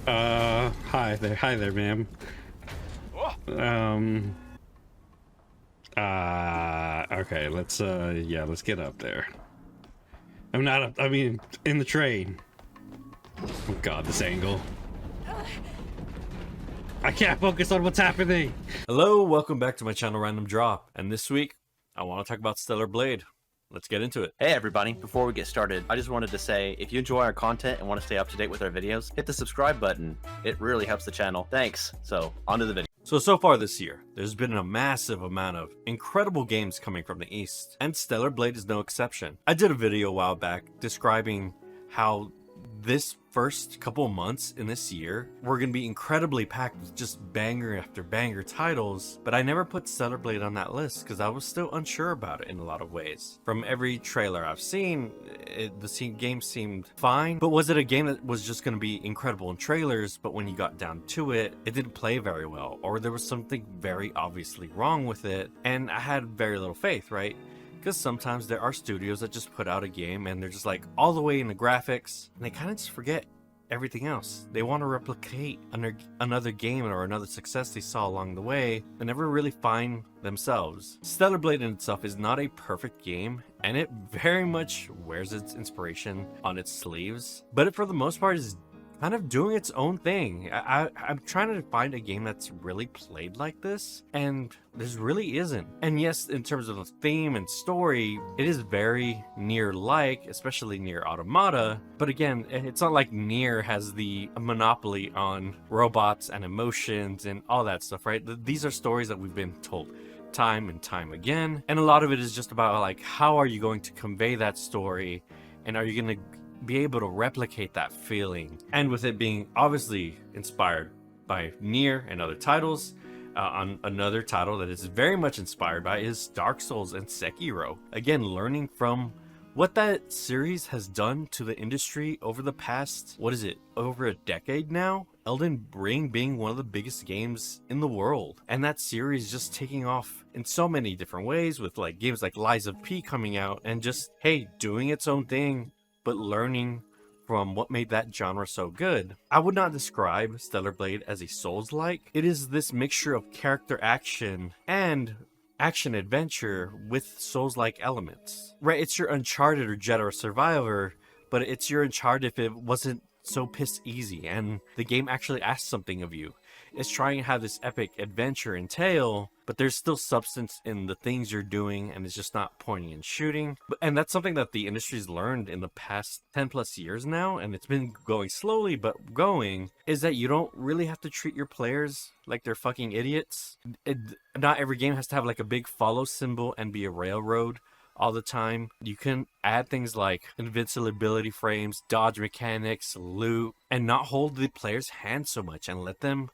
Hi there, ma'am. Okay, let's get up there. I mean, in the train. Oh god, this angle. I can't focus on what's happening! Hello, welcome back to my channel Random Drop, and this week, I want to talk about Stellar Blade. Let's get into it. Hey everybody, before we get started, I just wanted to say, if you enjoy our content and want to stay up to date with our videos, hit the subscribe button. It really helps the channel. Thanks. So, on to the video. So far this year, there's been a massive amount of incredible games coming from the East, and Stellar Blade is no exception. I did a video a while back describing how this first couple months in this year we're gonna be incredibly packed with just banger after banger titles, but I never put Stellar Blade on that list because I was still unsure about it in a lot of ways. From every trailer I've seen, the game seemed fine, but was it a game that was just going to be incredible in trailers, but when you got down to it, it didn't play very well, or there was something very obviously wrong with it, and I had very little faith, right? Because sometimes there are studios that just put out a game and they're just like all the way into graphics and they kind of just forget everything else. They want to replicate another game or another success they saw along the way and never really find themselves. Stellar Blade in itself is not a perfect game, and it very much wears its inspiration on its sleeves, but it for the most part is kind of doing its own thing. I'm trying to find a game that's really played like this, and this really isn't. And yes, in terms of the theme and story, it is very Nier-like, especially Nier Automata, but again, it's not like Nier has the monopoly on robots and emotions and all that stuff, right? These are stories that we've been told time and time again, and a lot of it is just about like, how are you going to convey that story, and are you going to be able to replicate that feeling? And with it being obviously inspired by Nier and other titles, on another title that is very much inspired by is Dark Souls and Sekiro. Again, learning from what that series has done to the industry over the past, over a decade now? Elden Ring being one of the biggest games in the world, and that series just taking off in so many different ways, with like games like Lies of P coming out and just, hey, doing its own thing, but learning from what made that genre so good. I would not describe Stellar Blade as a Souls-like. It is this mixture of character action and action adventure with Souls-like elements. Right, it's your Uncharted or Jedi Survivor, but it's your Uncharted if it wasn't so piss easy and the game actually asks something of you. It's trying to have this epic adventure and tale, but there's still substance in the things you're doing, and it's just not pointing and shooting. And that's something that the industry's learned in the past 10 plus years now, and it's been going slowly but going, is that you don't really have to treat your players like they're fucking idiots. Not every game has to have like a big follow symbol and be a railroad all the time. You can add things like invincibility frames, dodge mechanics, loot, and not hold the player's hand so much and let them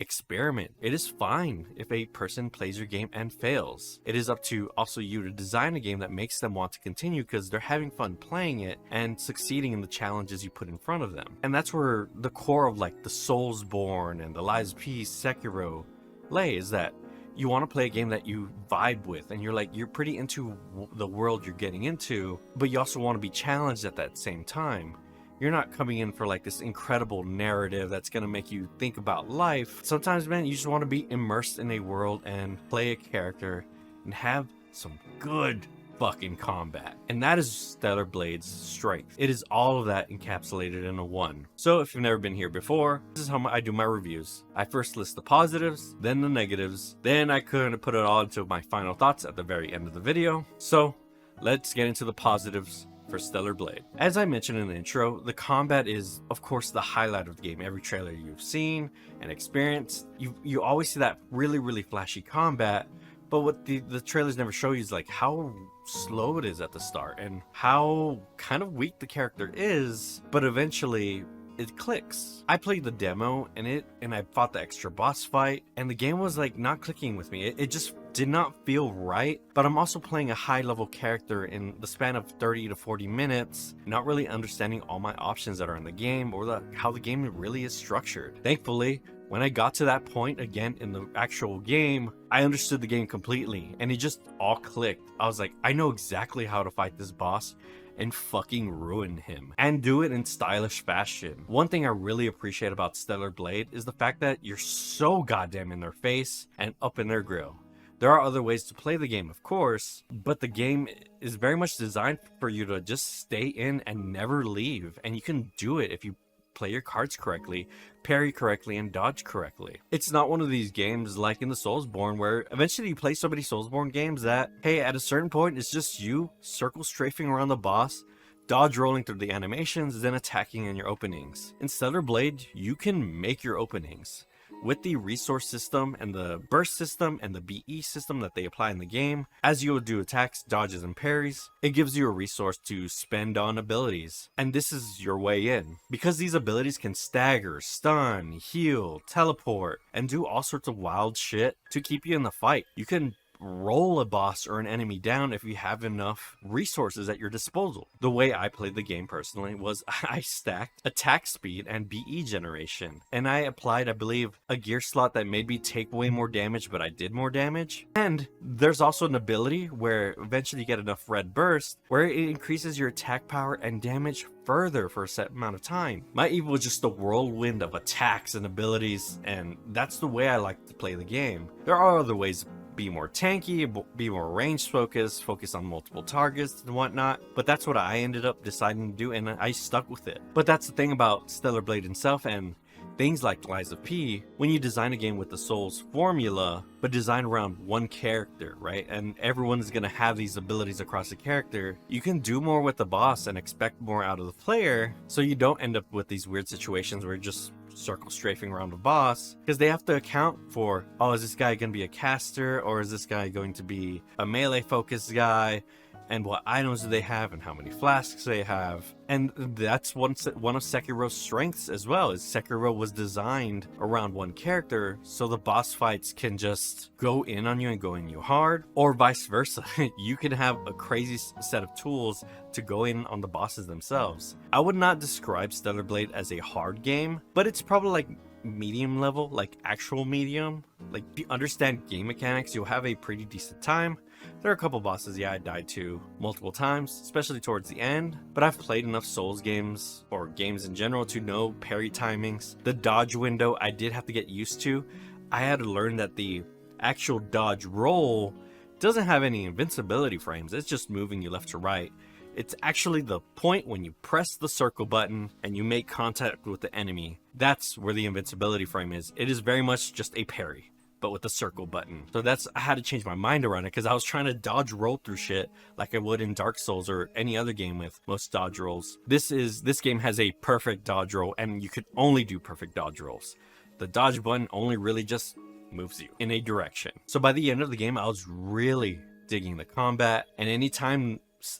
experiment. It is fine if a person plays your game and fails. It is up to also you to design a game that makes them want to continue because they're having fun playing it and succeeding in the challenges you put in front of them. And that's where the core of like the Soulsborne and the Lies of P, Sekiro lay, is that you want to play a game that you vibe with and you're pretty into the world you're getting into, but you also want to be challenged at that same time. You're not coming in for like this incredible narrative that's going to make you think about life. Sometimes, man, you just want to be immersed in a world and play a character and have some good fucking combat. And that is Stellar Blade's strength. It is all of that encapsulated in a one. So if you've never been here before, this is how I do my reviews. I first list the positives, then the negatives, then I kind of put it all into my final thoughts at the very end of the video. So let's get into the positives for Stellar Blade. As I mentioned in the intro, the combat is of course the highlight of the game. Every trailer you've seen and experienced, you always see that really flashy combat, but what the trailers never show you is like how slow it is at the start and how kind of weak the character is, but eventually it clicks. I played the demo and I fought the extra boss fight, and the game was like not clicking with me. It just did not feel right. But I'm also playing a high level character in the span of 30 to 40 minutes, not really understanding all my options that are in the game or how the game really is structured. Thankfully, when I got to that point again in the actual game, I understood the game completely and it just all clicked. I was like, I know exactly how to fight this boss and fucking ruin him, and do it in stylish fashion. One thing I really appreciate about Stellar Blade is the fact that you're so goddamn in their face and up in their grill. There are other ways to play the game, of course, but the game is very much designed for you to just stay in and never leave, and you can do it if you play your cards correctly, parry correctly, and dodge correctly. It's not one of these games like in the Soulsborne where eventually you play so many Soulsborne games that, hey, at a certain point it's just you circle strafing around the boss, dodge rolling through the animations, then attacking in your openings. In Stellar Blade, you can make your openings. With the resource system and the burst system and the BE system that they apply in the game, as you would do attacks, dodges, and parries, it gives you a resource to spend on abilities. And this is your way in. Because these abilities can stagger, stun, heal, teleport, and do all sorts of wild shit to keep you in the fight. You can roll a boss or an enemy down if you have enough resources at your disposal. The way I played the game personally was I stacked attack speed and BE generation, and I applied, I believe, a gear slot that made me take way more damage, but I did more damage. And there's also an ability where eventually you get enough red burst where it increases your attack power and damage further for a set amount of time. My Evo was just a whirlwind of attacks and abilities, and that's the way I like to play the game. There are other ways: be more tanky, be more range focused, focus on multiple targets and whatnot, but that's what I ended up deciding to do, and I stuck with it. But that's the thing about Stellar Blade itself and things like Lies of P. When you design a game with the Souls formula, but design around one character, right? And everyone's gonna have these abilities across the character, you can do more with the boss and expect more out of the player, so you don't end up with these weird situations where you're just circle strafing around the boss, because they have to account for, oh, is this guy going to be a caster, or is this guy going to be a melee focused guy, and what items do they have, and how many flasks they have. And that's one of Sekiro's strengths as well, is Sekiro was designed around one character, so the boss fights can just go in on you and go in you hard, or vice versa. You can have a crazy set of tools to go in on the bosses themselves. I would not describe Stellar Blade as a hard game, but it's probably like medium level, like actual medium. Like, if you understand game mechanics, you'll have a pretty decent time. There are a couple bosses, yeah, I died to multiple times, especially towards the end, but I've played enough Souls games, or games in general, to know parry timings. The dodge window I did have to get used to. I had to learn that the actual dodge roll doesn't have any invincibility frames, it's just moving you left to right. It's actually the point when you press the circle button and you make contact with the enemy. That's where the invincibility frame is. It is very much just a parry, but with the circle button. So I had to change my mind around it, because I was trying to dodge roll through shit like I would in Dark Souls or any other game with most dodge rolls. This game has a perfect dodge roll, and you could only do perfect dodge rolls. The dodge button only really just moves you in a direction. So by the end of the game, I was really digging the combat, and anytime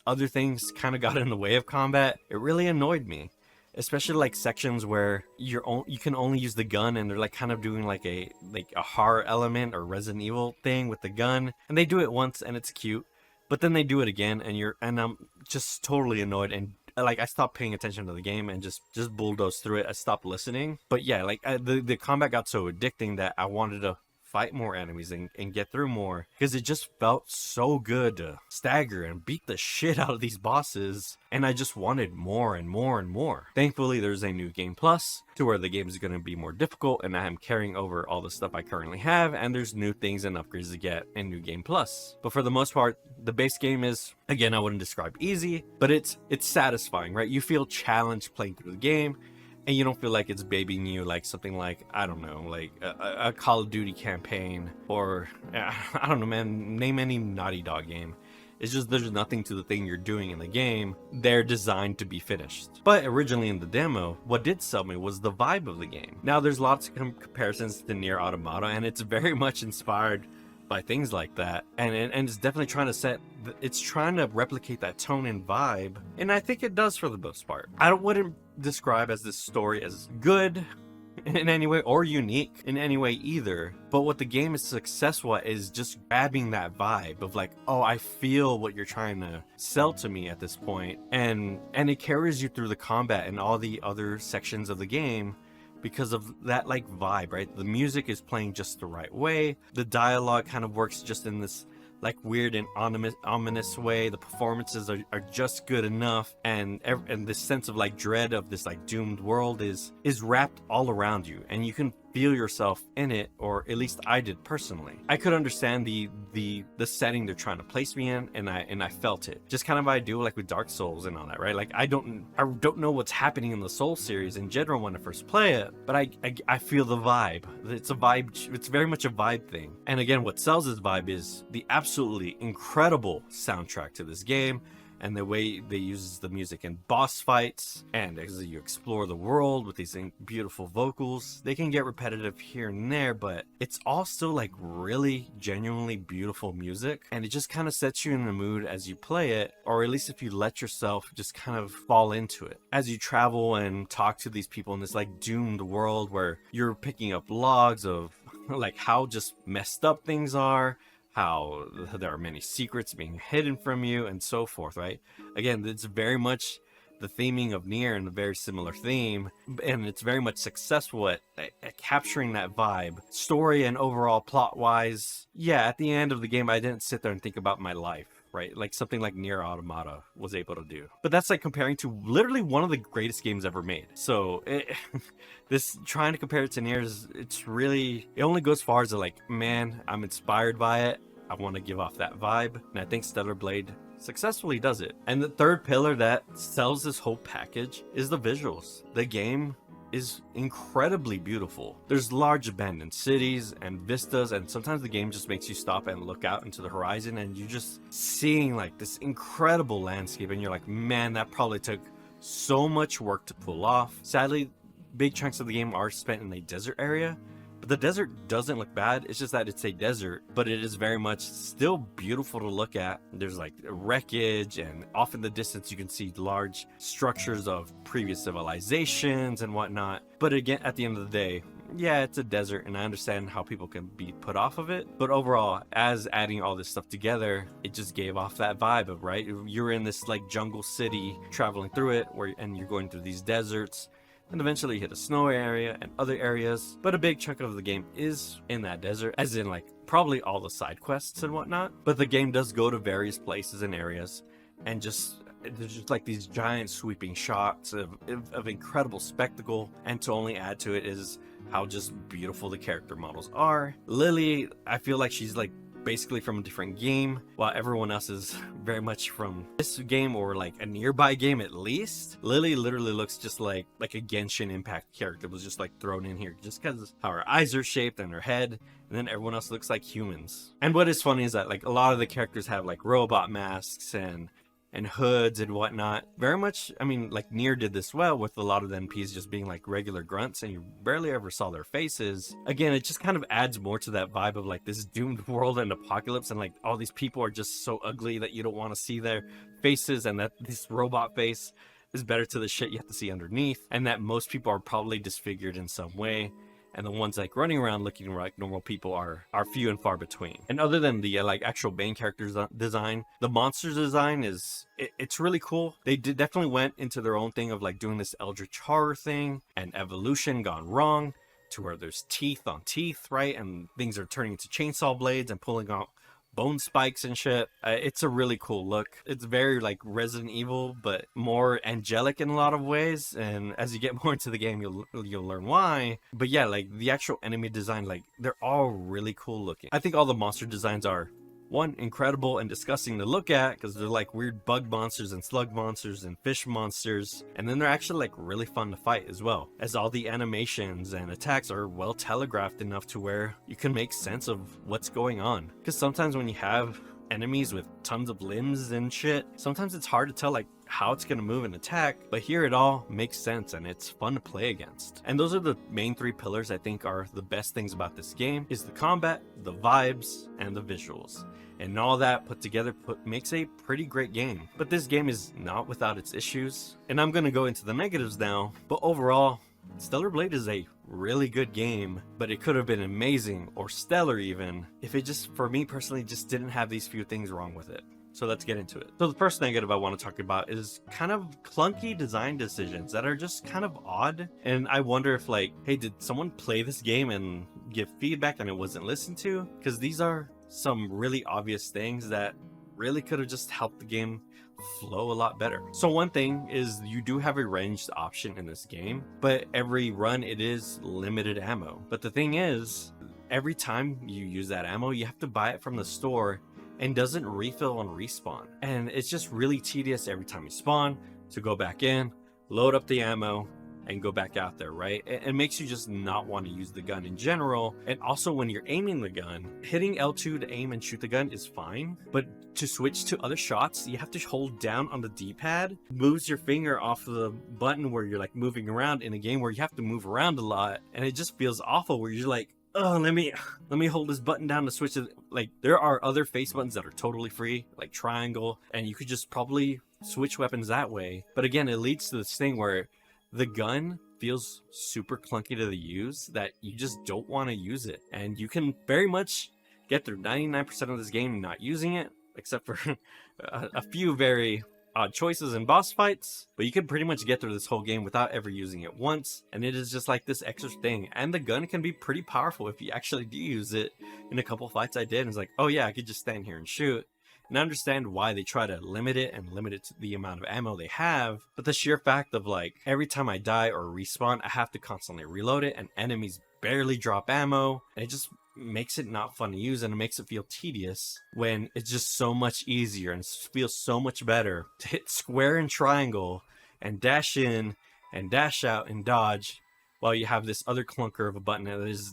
other things kind of got in the way of combat, it really annoyed me. Especially like sections where you can only use the gun, and they're like kind of doing like a horror element or Resident Evil thing with the gun, and they do it once and it's cute, but then they do it again and I'm just totally annoyed, and like I stopped paying attention to the game and just bulldozed through it. I stopped listening. But yeah, like the combat got so addicting that I wanted to fight more enemies and get through more, because it just felt so good to stagger and beat the shit out of these bosses, and I just wanted more and more and more. Thankfully, there's a new game plus to where the game is going to be more difficult, and I am carrying over all the stuff I currently have, and there's new things and upgrades to get in new game plus. But for the most part, the base game is, again, I wouldn't describe easy, but it's satisfying, right? You feel challenged playing through the game, and you don't feel like it's babying you like something like, I don't know, like a Call of Duty campaign, or I don't know, man, name any Naughty Dog game. It's just there's nothing to the thing you're doing in the game. They're designed to be finished. But originally in the demo, what did sell me was the vibe of the game. Now there's lots of comparisons to Nier Automata, and it's very much inspired by things like that, and it's definitely trying to replicate that tone and vibe, and I think it does for the most part. I wouldn't describe as this story as good in any way or unique in any way either, but what the game is successful at is just grabbing that vibe of like, oh, I feel what you're trying to sell to me at this point, and it carries you through the combat and all the other sections of the game because of that like vibe, right? The music is playing just the right way. The dialogue kind of works just in this like weird and ominous way. The performances are just good enough, and this sense of like dread of this like doomed world is wrapped all around you, and you can feel yourself in it, or at least I did personally. I could understand the setting they're trying to place me in, and I felt it. Just kind of I do like with Dark Souls and all that, right? Like I don't know what's happening in the Soul series in general when I first play it, but I feel the vibe. It's a vibe. It's very much a vibe thing. And again, what sells this vibe is the absolutely incredible soundtrack to this game, and the way they use the music in boss fights, and as you explore the world with these beautiful vocals. They can get repetitive here and there, but it's all still like really genuinely beautiful music, and it just kind of sets you in the mood as you play it, or at least if you let yourself just kind of fall into it. As you travel and talk to these people in this like doomed world where you're picking up logs of like how just messed up things are, how there are many secrets being hidden from you, and so forth, right? Again, it's very much the theming of Nier, and a very similar theme, and it's very much successful at capturing that vibe. Story and overall plot-wise, yeah, at the end of the game, I didn't sit there and think about my life, right? Like something like Nier Automata was able to do. But that's like comparing to literally one of the greatest games ever made. So this trying to compare it to Nier it only goes far as like, man, I'm inspired by it. I want to give off that vibe, and I think Stellar Blade successfully does it. And the third pillar that sells this whole package is the visuals. The game is incredibly beautiful. There's large abandoned cities and vistas, and sometimes the game just makes you stop and look out into the horizon, and you're just seeing like this incredible landscape, and you're like, man, that probably took so much work to pull off. Sadly, big chunks of the game are spent in a desert area, but the desert doesn't look bad. It's just that it's a desert, but it is very much still beautiful to look at. There's like wreckage, and off in the distance you can see large structures of previous civilizations and whatnot. But again, at the end of the day, yeah, it's a desert, and I understand how people can be put off of it. But overall, as adding all this stuff together, it just gave off that vibe of, right, you're in this like jungle city traveling through it, and you're going through these deserts, and eventually you hit a snow area and other areas. But a big chunk of the game is in that desert, as in like probably all the side quests and whatnot. But the game does go to various places and areas, and there's just like these giant sweeping shots of incredible spectacle. And to only add to it is how just beautiful the character models are. Lily, I feel like she's like basically from a different game, while everyone else is very much from this game or like a nearby game at least. Lily literally looks just like a Genshin Impact character was just like thrown in here, just because how her eyes are shaped and her head, and then everyone else looks like humans. And what is funny is that like a lot of the characters have like robot masks and hoods and whatnot. Very much, I mean, like Nier did this well with a lot of the NPCs just being like regular grunts, and you barely ever saw their faces. Again, it just kind of adds more to that vibe of like this doomed world and apocalypse, and like all these people are just so ugly that you don't want to see their faces, and that this robot face is better to the shit you have to see underneath, and that most people are probably disfigured in some way. And the ones like running around looking like normal people are few and far between. And other than the like actual main characters design, the monsters design it's really cool. They definitely went into their own thing of like doing this eldritch horror thing, and evolution gone wrong to where there's teeth on teeth, right? And things are turning into chainsaw blades and pulling out bone spikes and shit. It's a really cool look. It's very like Resident Evil, but more angelic in a lot of ways, and as you get more into the game you'll learn why. But yeah, like the actual enemy design, like they're all really cool looking. I think all the monster designs are one, incredible and disgusting to look at, because they're like weird bug monsters and slug monsters and fish monsters, and then they're actually like really fun to fight as well, as all the animations and attacks are well telegraphed enough to where you can make sense of what's going on. Because sometimes when you have enemies with tons of limbs and shit, sometimes it's hard to tell like how it's gonna move and attack, but here it all makes sense and it's fun to play against. And those are the main three pillars I think are the best things about this game, is the combat, the vibes, and the visuals. And all that put together makes a pretty great game. But this game is not without its issues, and I'm gonna go into the negatives now. But overall, Stellar Blade is a really good game, but it could have been amazing, or stellar even, if it just, for me personally, just didn't have these few things wrong with it. So let's get into it. So the first negative I want to talk about is kind of clunky design decisions that are just kind of odd. And I wonder if like, hey, did someone play this game and give feedback and it wasn't listened to? Because these are some really obvious things that really could have just helped the game flow a lot better. So one thing is you do have a ranged option in this game, but every run it is limited ammo. But the thing is, every time you use that ammo, you have to buy it from the store and doesn't refill on respawn. And it's just really tedious every time you spawn to go back in, load up the ammo, and go back out there, right? It makes you just not want to use the gun in general. And also when you're aiming the gun, hitting L2 to aim and shoot the gun is fine, but to switch to other shots, you have to hold down on the D-pad, moves your finger off the button where you're like moving around in a game where you have to move around a lot, and it just feels awful where you're like, oh, let me hold this button down to switch it. Like, there are other face buttons that are totally free, like triangle, and you could just probably switch weapons that way. But again, it leads to this thing where the gun feels super clunky to use that you just don't want to use it. And you can very much get through 99% of this game not using it, except for a few very odd choices in boss fights, but you can pretty much get through this whole game without ever using it once. And it is just like this extra thing, and the gun can be pretty powerful if you actually do use it. In a couple fights I did, and it's like, oh yeah, I could just stand here and shoot. And I understand why they try to limit it to the amount of ammo they have, but the sheer fact of like every time I die or respawn, I have to constantly reload it, and enemies barely drop ammo, and it just makes it not fun to use, and it makes it feel tedious when it's just so much easier and feels so much better to hit square and triangle and dash in and dash out and dodge while you have this other clunker of a button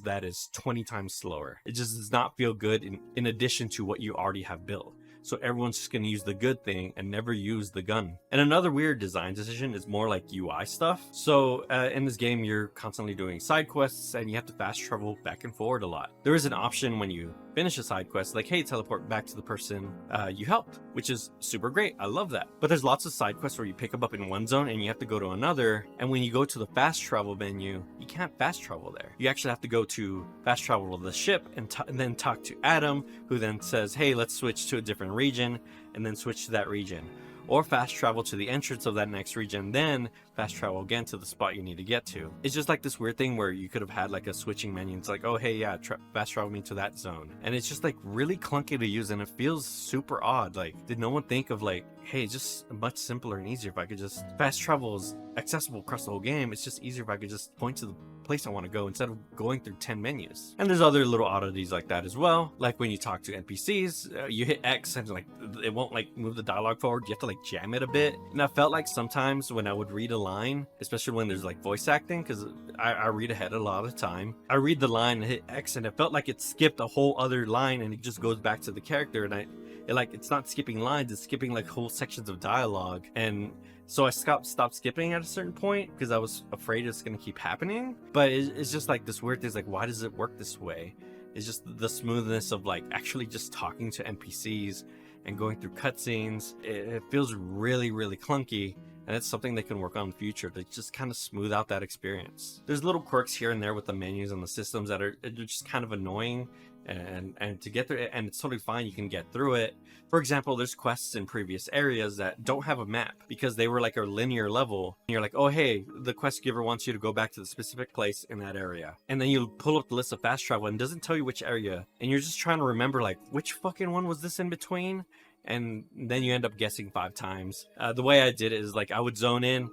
that is 20 times slower. It just does not feel good in addition to what you already have built. So everyone's just gonna use the good thing and never use the gun. And another weird design decision is more like UI stuff. So in this game, you're constantly doing side quests and you have to fast travel back and forward a lot. There is an option when you finish a side quest, like, hey, teleport back to the person you helped, which is super great. I love that. But there's lots of side quests where you pick them up in one zone and you have to go to another. And when you go to the fast travel menu, you can't fast travel there. You actually have to go to fast travel to the ship and then talk to Adam, who then says, hey, let's switch to a different region, and then switch to that region. Or fast travel to the entrance of that next region, then fast travel again to the spot you need to get to. It's just like this weird thing where you could have had like a switching menu. It's like, oh hey, yeah, fast travel me to that zone. And it's just like really clunky to use, and it feels super odd. Like, did no one think of like, hey, it's just much simpler and easier if I could just fast travel is accessible across the whole game. It's just easier if I could just point to the place I want to go instead of going through 10 menus. And there's other little oddities like that as well. Like when you talk to NPCs, you hit X and like it won't like move the dialogue forward. You have to like jam it a bit. And I felt like sometimes when I would read a line, especially when there's like voice acting, because I read ahead a lot of the time, I read the line and hit X and it felt like it skipped a whole other line and it just goes back to the character, and it's not skipping lines, it's skipping like whole sections of dialogue. And so I stopped skipping at a certain point because I was afraid it's going to keep happening. But it's just like this weird thing, like, why does it work this way? It's just the smoothness of like actually just talking to NPCs and going through cutscenes. It feels really, really clunky. And it's something they can work on in the future to just kind of smooth out that experience. There's little quirks here and there with the menus and the systems that are just kind of annoying. And to get through it, and it's totally fine, you can get through it. For example, there's quests in previous areas that don't have a map because they were like a linear level. And you're like, oh hey, the quest giver wants you to go back to the specific place in that area. And then you pull up the list of fast travel and it doesn't tell you which area. And you're just trying to remember like, which fucking one was this in between? And then you end up guessing 5 times. The way I did it is like I would zone in,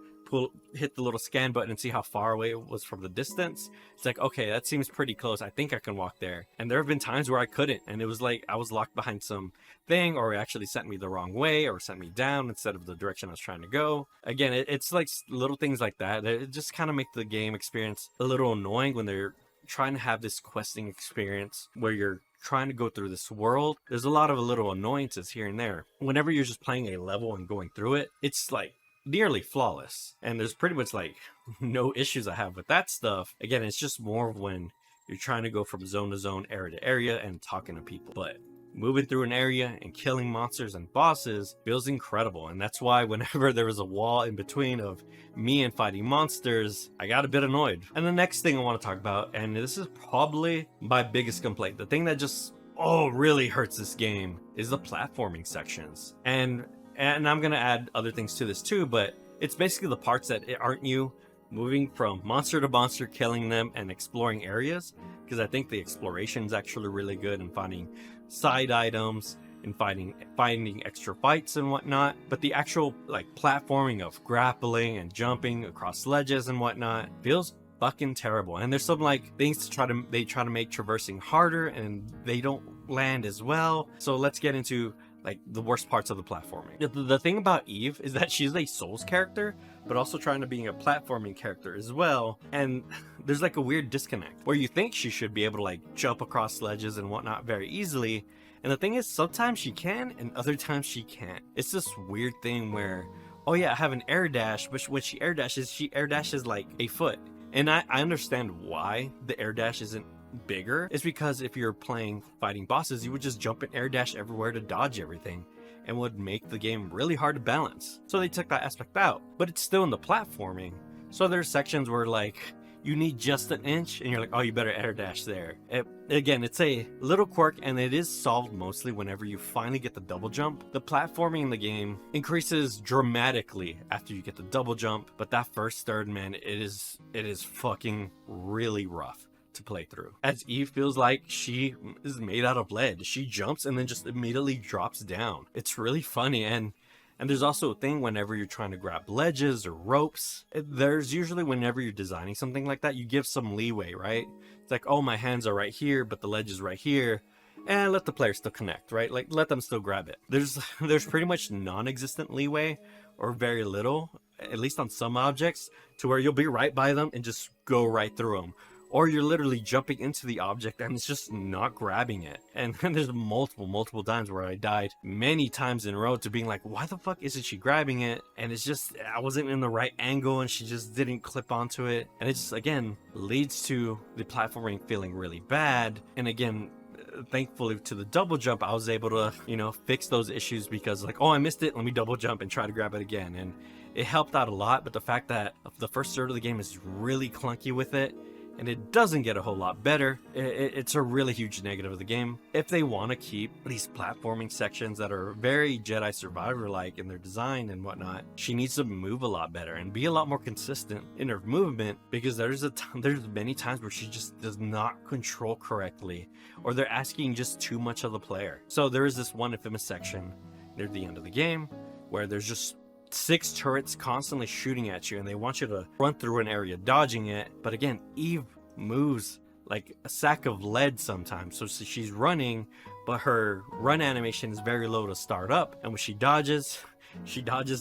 hit the little scan button and see how far away it was from the distance. It's like, okay, that seems pretty close. I think I can walk there. And there have been times where I couldn't, and it was like I was locked behind some thing, or it actually sent me the wrong way, or sent me down instead of the direction I was trying to go. Again, it's like little things like that. It just kind of make the game experience a little annoying when they're trying to have this questing experience where you're trying to go through this world. There's a lot of little annoyances here and there. Whenever you're just playing a level and going through it, it's like nearly flawless, and there's pretty much like no issues I have with that stuff. Again, it's just more of when you're trying to go from zone to zone, area to area, and talking to people. But moving through an area and killing monsters and bosses feels incredible, and that's why whenever there was a wall in between of me and fighting monsters, I got a bit annoyed. And the next thing I want to talk about, and this is probably my biggest complaint, the thing that just really hurts this game, is the platforming sections. And I'm gonna add other things to this too, but it's basically the parts that aren't you moving from monster to monster, killing them and exploring areas, because I think the exploration is actually really good and finding side items and finding extra fights and whatnot. But the actual like platforming of grappling and jumping across ledges and whatnot feels fucking terrible. And there's some like things they try to make traversing harder and they don't land as well. So let's get into like the worst parts of the platforming. The thing about Eve is that she's a Souls character, but also trying to be a platforming character as well. And there's like a weird disconnect where you think she should be able to like jump across ledges and whatnot very easily. And the thing is, sometimes she can and other times she can't. It's this weird thing where, oh yeah, I have an air dash, but when she air dashes like a foot. And I understand why the air dash isn't bigger. It's because if you're fighting bosses, you would just jump and air dash everywhere to dodge everything and would make the game really hard to balance. So they took that aspect out, but it's still in the platforming. So there's sections where like you need just an inch and you're like, oh, you better air dash there. Again, it's a little quirk and it is solved mostly whenever you finally get the double jump. The platforming in the game increases dramatically after you get the double jump, but that first third, man, it is fucking really rough to play through, as Eve feels like she is made out of lead. She jumps and then just immediately drops down. It's really funny. And there's also a thing whenever you're trying to grab ledges or ropes, there's usually, whenever you're designing something like that, you give some leeway, right? It's like, oh, my hands are right here, but the ledge is right here, and let the player still connect, right? Like, let them still grab it. There's pretty much non-existent leeway, or very little, at least on some objects, to where you'll be right by them and just go right through them. Or you're literally jumping into the object and it's just not grabbing it. And then there's multiple times where I died many times in a row to being like, why the fuck isn't she grabbing it? And it's just, I wasn't in the right angle and she just didn't clip onto it. And it just, again, leads to the platforming feeling really bad. And again, thankfully to the double jump, I was able to, fix those issues because like, oh, I missed it. Let me double jump and try to grab it again. And it helped out a lot. But the fact that the first third of the game is really clunky with it, and it doesn't get a whole lot better, it's a really huge negative of the game. If they want to keep these platforming sections that are very Jedi Survivor-like in their design and whatnot, she needs to move a lot better and be a lot more consistent in her movement, because there's many times where she just does not control correctly, or they're asking just too much of the player. So there is this one infamous section near the end of the game where there's just 6 turrets constantly shooting at you and they want you to run through an area dodging it. But again, Eve moves like a sack of lead sometimes, so she's running, but her run animation is very low to start up, and when she dodges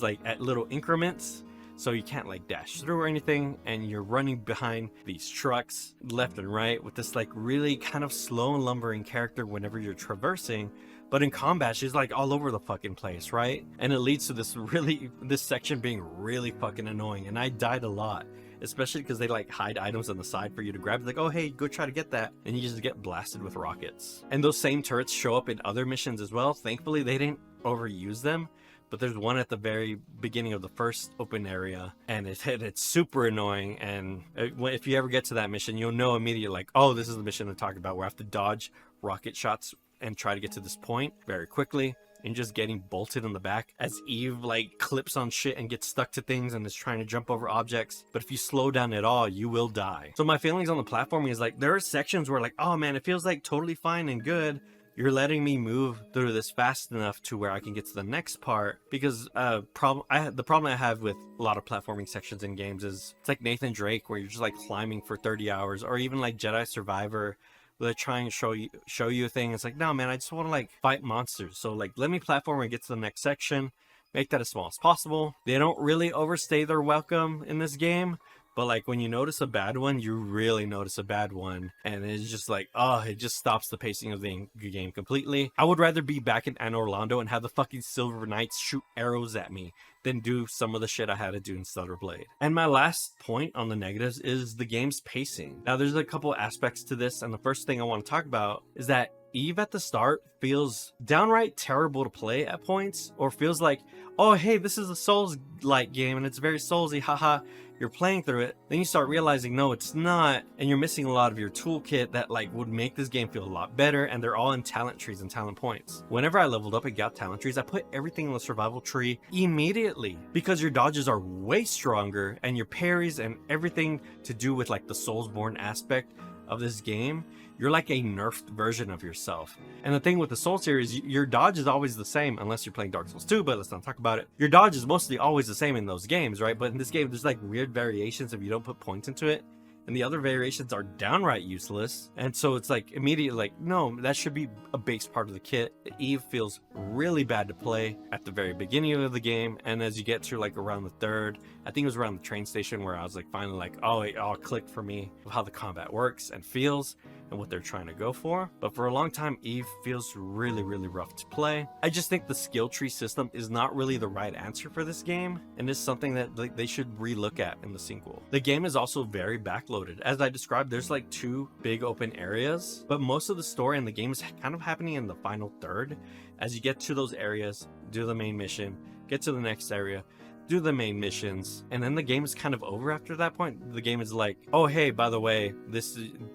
like at little increments, so you can't like dash through or anything, and you're running behind these trucks left and right with this like really kind of slow and lumbering character whenever you're traversing. But in combat, she's like all over the fucking place, right? And it leads to this section being really fucking annoying. And I died a lot, especially because they like hide items on the side for you to grab. Like, oh, hey, go try to get that. And you just get blasted with rockets. And those same turrets show up in other missions as well. Thankfully, they didn't overuse them. But there's one at the very beginning of the first open area, and it's super annoying. And if you ever get to that mission, you'll know immediately, like, oh, this is the mission I'm talking about, where I have to dodge rocket shots and try to get to this point very quickly, and just getting bolted in the back as Eve like clips on shit and gets stuck to things and is trying to jump over objects. But if you slow down at all, you will die. So my feelings on the platforming is like, there are sections where like, oh man, it feels like totally fine and good. You're letting me move through this fast enough to where I can get to the next part. Because the problem I have with a lot of platforming sections in games is it's like Nathan Drake, where you're just like climbing for 30 hours, or even like Jedi Survivor, where they're trying to show you a thing. It's like, no man, I just want to like fight monsters. So like, let me platform and get to the next section, make that as small as possible. They don't really overstay their welcome in this game. But like, when you notice a bad one, you really notice a bad one. And it's just like, oh, it just stops the pacing of the game completely. I would rather be back in Anne Orlando and have the fucking Silver Knights shoot arrows at me than do some of the shit I had to do in Stellar Blade. And my last point on the negatives is the game's pacing. Now, there's a couple aspects to this, and the first thing I want to talk about is that Eve at the start feels downright terrible to play at points, or feels like, oh, hey, this is a Souls-like game and it's very Soulsy, haha. You're playing through it, then you start realizing, no, it's not, and you're missing a lot of your toolkit that like would make this game feel a lot better, and they're all in talent trees and talent points. Whenever I leveled up and got talent trees, I put everything in the survival tree immediately, because your dodges are way stronger, and your parries and everything to do with like the Soulsborne aspect of this game, you're like a nerfed version of yourself. And the thing with the Soul series, your dodge is always the same, unless you're playing Dark Souls 2, but let's not talk about it. Your dodge is mostly always the same in those games, right? But in this game, there's like weird variations if you don't put points into it. And the other variations are downright useless. And so it's like immediately like, no, that should be a base part of the kit. Eve feels really bad to play at the very beginning of the game. And as you get to like around the third, I think it was around the train station where I was like finally like, oh, it all clicked for me of how the combat works and feels and what they're trying to go for. But for a long time, Eve feels really, really rough to play. I just think the skill tree system is not really the right answer for this game, and is something that they should relook at in the sequel. The game is also very backloaded. As I described, there's like 2 big open areas, but most of the story in the game is kind of happening in the final third. As you get to those areas, do the main mission, get to the next area, do the main missions, and then the game is kind of over after that point. The game is like, oh hey, by the way,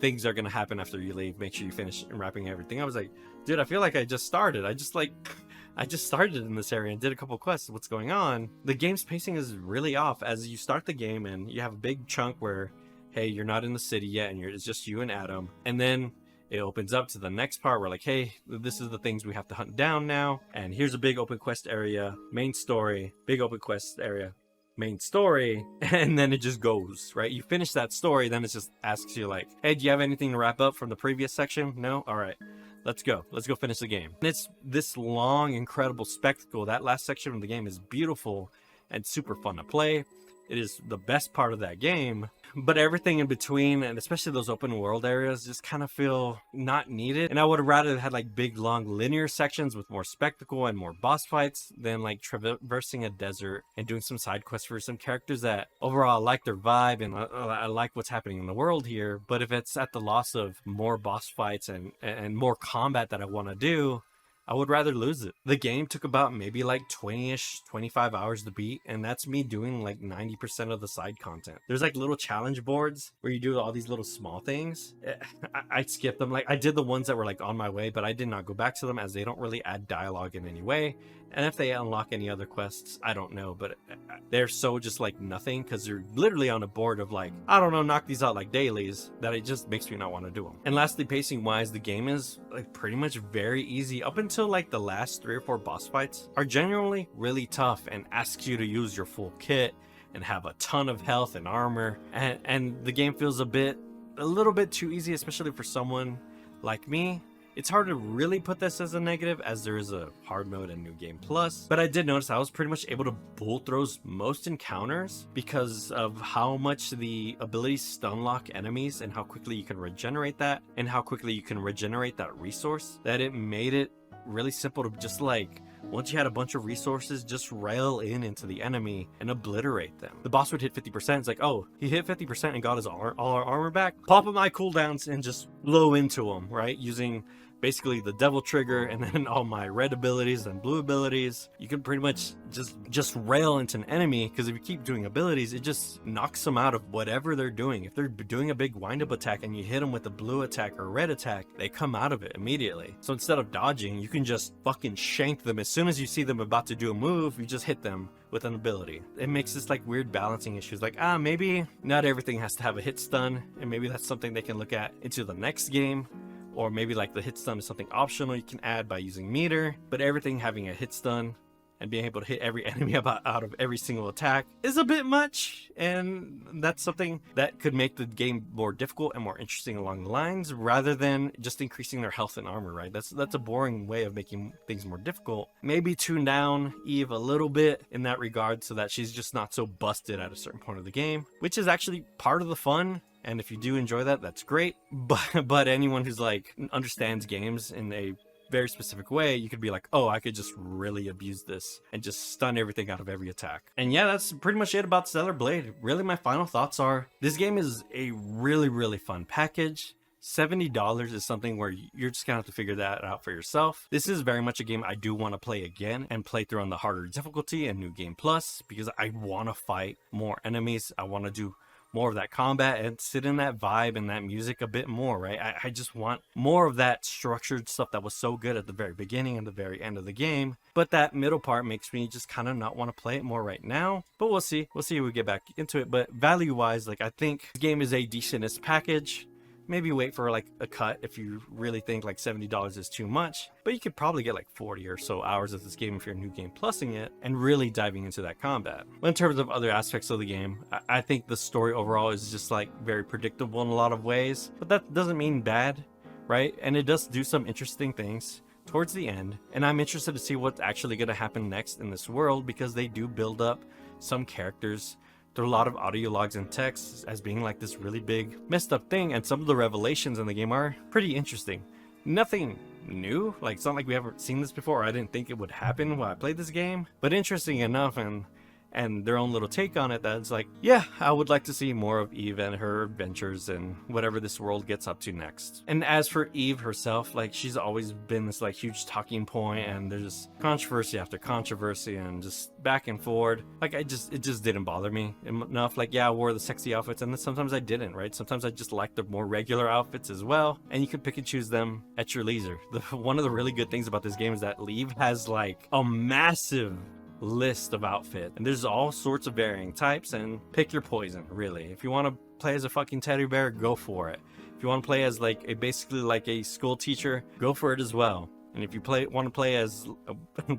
things are gonna happen after you leave, make sure you finish wrapping everything. I was like, dude, I feel like I just started. I just started in this area and did a couple quests. What's going on? The game's pacing is really off. As you start the game and you have a big chunk where, hey, you're not in the city yet and it's just you and Adam, and then it opens up to the next part where like, hey, this is the things we have to hunt down now, and here's a big open quest area, main story, big open quest area, main story, and then it just goes, right? You finish that story, then it just asks you like, hey, do you have anything to wrap up from the previous section? No? All right, let's go finish the game. And it's this long, incredible spectacle. That last section of the game is beautiful and super fun to play. It is the best part of that game, but everything in between, and especially those open world areas, just kind of feel not needed. And I would have rather had like big, long, linear sections with more spectacle and more boss fights than like traversing a desert and doing some side quests for some characters that overall I like their vibe and I like what's happening in the world here. But if it's at the loss of more boss fights and more combat that I want to do, I would rather lose it. The game took about maybe like 20-ish, 25 hours to beat, and that's me doing like 90% of the side content. There's like little challenge boards where you do all these little small things. I skipped them. Like I did the ones that were like on my way, but I did not go back to them as they don't really add dialogue in any way. And if they unlock any other quests, I don't know, but they're so just like nothing because you're literally on a board of like, I don't know, knock these out like dailies, that it just makes me not want to do them. And lastly, pacing wise, the game is like pretty much very easy up until like the last 3 or 4 boss fights are generally really tough and asks you to use your full kit and have a ton of health and armor. And the game feels a little bit too easy, especially for someone like me. It's hard to really put this as a negative as there is a hard mode and new game plus, but I did notice I was pretty much able to bull throws most encounters because of how much the abilities stun lock enemies and how quickly you can regenerate that and how quickly you can regenerate that resource, that it made it really simple to just like, once you had a bunch of resources, just rail into the enemy and obliterate them. The boss would hit 50%. It's like, oh, he hit 50% and got his all our armor back. Pop up my cooldowns and just blow into him, right? Using basically the devil trigger and then all my red abilities and blue abilities. You can pretty much just rail into an enemy, because if you keep doing abilities, it just knocks them out of whatever they're doing. If they're doing a big wind-up attack and you hit them with a blue attack or red attack, they come out of it immediately. So instead of dodging, you can just fucking shank them. As soon as you see them about to do a move, you just hit them with an ability. It makes this like weird balancing issues, like maybe not everything has to have a hit stun, and maybe that's something they can look at into the next game. Or maybe like the hit stun is something optional you can add by using meter, but everything having a hit stun and being able to hit every enemy out of every single attack is a bit much, and that's something that could make the game more difficult and more interesting along the lines, rather than just increasing their health and armor, right? That's a boring way of making things more difficult. Maybe tune down Eve a little bit in that regard so that she's just not so busted at a certain point of the game, which is actually part of the fun. And if you do enjoy that, that's great. But anyone who's like understands games in a very specific way, you could be like, oh, I could just really abuse this and just stun everything out of every attack. And yeah, that's pretty much it about Stellar Blade. Really, my final thoughts are, this game is a really, really fun package. $70 is something where you're just gonna have to figure that out for yourself. This is very much a game I do want to play again and play through on the harder difficulty and New Game Plus, because I want to fight more enemies. I want to do more of that combat and sit in that vibe and that music a bit more, right? I just want more of that structured stuff that was so good at the very beginning and the very end of the game. But that middle part makes me just kind of not want to play it more right now. But we'll see. We'll see if we get back into it. But value-wise, like, I think this game is a decentest package. maybe wait for like a cut if you really think like $70 is too much, but you could probably get like 40 or so hours of this game if you're new game plusing it and really diving into that combat. But in terms of other aspects of the game, I think the story overall is just like very predictable in a lot of ways, but that doesn't mean bad, right? And it does do some interesting things towards the end, and I'm interested to see what's actually going to happen next in this world, because they do build up some characters through a lot of audio logs and texts as being like this really big messed up thing, and some of the revelations in the game are pretty interesting. Nothing new, like it's not like we haven't seen this before, or I didn't think it would happen while I played this game, but interesting enough, and their own little take on it, that's like, yeah, I would like to see more of Eve and her adventures and whatever this world gets up to next. And as for Eve herself, like she's always been this like huge talking point, and there's just controversy after controversy and just back and forward. Like it just didn't bother me enough. Like, yeah, I wore the sexy outfits, and then sometimes I didn't, right? Sometimes I just liked the more regular outfits as well, and you could pick and choose them at your leisure. One of the really good things about this game is that Eve has like a massive list of outfit, and there's all sorts of varying types, and pick your poison, really. If you want to play as a fucking teddy bear, go for it. If you want to play as like basically like a school teacher, go for it as well. And if you want to play as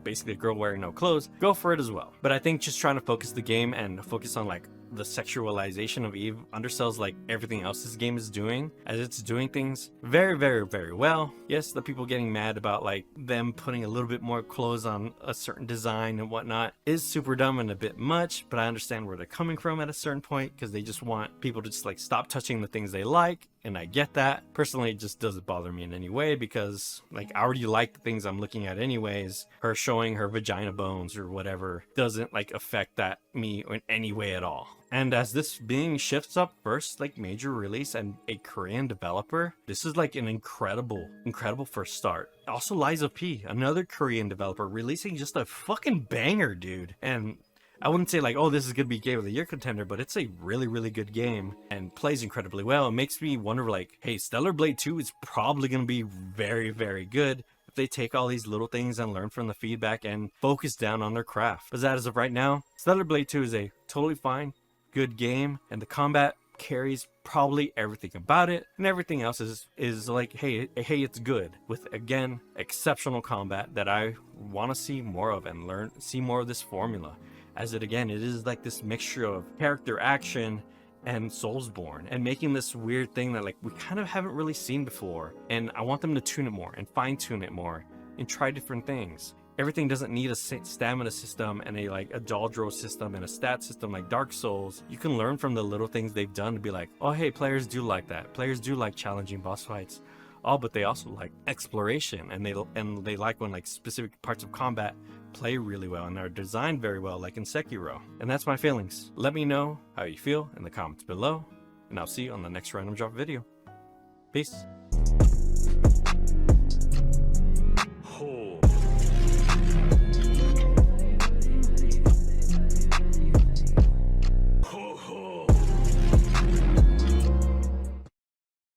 basically a girl wearing no clothes, go for it as well. But I think just trying to focus the game and focus on like the sexualization of Eve undersells like everything else this game is doing, as it's doing things very, very, very well. Yes, the people getting mad about like them putting a little bit more clothes on a certain design and whatnot is super dumb and a bit much, but I understand where they're coming from at a certain point, because they just want people to just like stop touching the things they like, and I get that. Personally, it just doesn't bother me in any way, because like I already like the things I'm looking at anyways. Her showing her vagina bones or whatever doesn't like affect that me in any way at all. And as this being shifts up first like major release and a Korean developer, this is like an incredible first start. Also Liza P, another Korean developer, releasing just a fucking banger, dude. And I wouldn't say like, oh, this is gonna be Game of the Year contender, but it's a really, really good game and plays incredibly well. It makes me wonder like, hey, Stellar Blade 2 is probably gonna be very, very good if they take all these little things and learn from the feedback and focus down on their craft. But as of right now, Stellar Blade 2 is a totally fine, good game, and the combat carries probably everything about it, and everything else is like, hey, it's good, with again exceptional combat that I want to see more of and see more of this formula, as it is like this mixture of character action and Soulsborne, and making this weird thing that like we kind of haven't really seen before. And I want them to tune it more and fine tune it more and try different things. Everything doesn't need a stamina system and a Daldro system and a stat system like Dark Souls. You can learn from the little things they've done to be like, oh hey, players do like that. Players do like challenging boss fights. Oh, but they also like exploration, and they like when like specific parts of combat play really well and are designed very well, like in Sekiro. And that's my feelings. Let me know how you feel in the comments below, and I'll see you on the next Random Drop video. Peace.